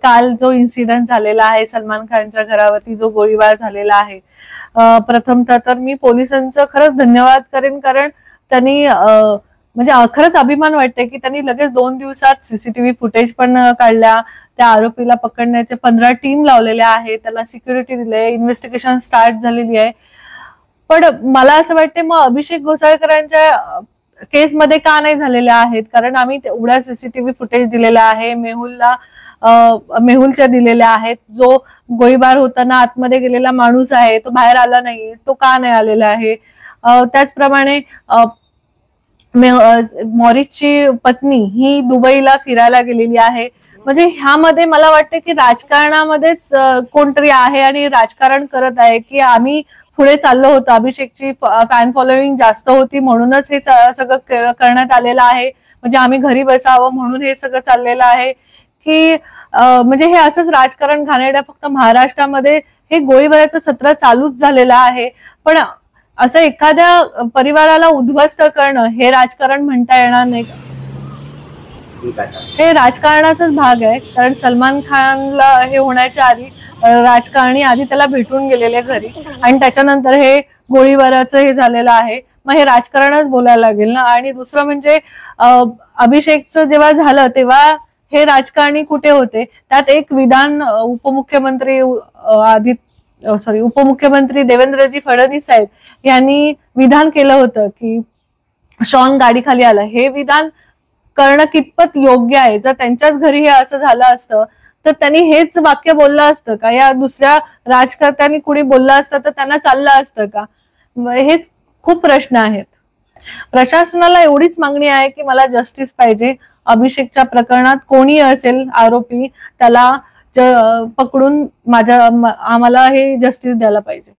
काल जो इन्सिडेंट झालेला आहे सलमान खानच्या घरावरती जो गोळीबार झालेला आहे, प्रथमतः तर मी पोलिसांचं खरंच धन्यवाद करेन, कारण त्यांनी म्हणजे खरंच अभिमान वाटते की त्यांनी लगेच 2 दिवसात सीसीटीव्ही फुटेज पण काढल्या, त्या आरोपीला पकडण्याचे 15 टीम लावलेल्या आहेत, त्याला सिक्युरिटी दिले, इन्व्हेस्टिगेशन स्टार्ट झालेली आहे. पण मला असं वाटते मग अभिषेक घोसाळकरांच्या केसमध्ये का नाही झालेल्या आहेत, कारण आम्ही तेवढ्या सीसीटीव्ही फुटेज दिलेला आहे, मेहुलच्या दिलेल्या आहेत. जो गोळीबार होताना आतमध्ये गेलेला माणूस आहे तो बाहेर आला नाही, तो का नाही आलेला आहे. त्याचप्रमाणे मॉरिसची पत्नी ही दुबईला फिरायला गेलेली आहे. म्हणजे ह्यामध्ये मला वाटतं की राजकारणामध्येच कोणतरी आहे आणि राजकारण करत आहे, की आम्ही पुढे चाललो होतो, अभिषेकची फॅन फॉलोईंग जास्त होती म्हणूनच हे सगळं करण्यात आलेलं आहे, म्हणजे आम्ही घरी बसावं म्हणून हे सगळं चाललेलं आहे, की म्हणजे हे असंच राजकारण घाणेरडं फक्त महाराष्ट्रामध्ये हे गोळीबाराचं सत्र चालूच झालेलं आहे. पण असं एखाद्या परिवाराला उद्ध्वस्त करणं हे राजकारण म्हणता येणार नाही. हे राजकारणाचाच भाग आहे, कारण सलमान खानला हे होण्याच्या आधी राजकारणी आधी त्याला भेटून गेलेले घरी आणि त्याच्यानंतर हे गोळीबाराचं हे झालेलं आहे. मग हे राजकारणच बोलायला लागेल ना. आणि दुसरं म्हणजे अभिषेकचं जेव्हा झालं तेव्हा हे राजकारणी कुठे होते. त्यात एक विधान उपमुख्यमंत्री देवेंद्रजी फडणवीस साहेब यांनी विधान केलं होतं की शॉन गाडी खाली आला. हे विधान करणं कितपत योग्य आहे. जर त्यांच्याच घरी हे असं झालं असतं तर त्यांनी हेच वाक्य बोललं असतं का, या दुसऱ्या राजकर्त्यांनी कुणी बोललं असतं तर त्यांना चाललं असतं का. हेच खूप प्रश्न आहेत. प्रशासनाला एवढीच मागणी आहे की मला जस्टिस पाहिजे. अभिषेकच्या प्रकरणात कोणी असेल आरोपी त्याला पकडून आम्हाला हे जस्टिस द्यायला पाहिजे.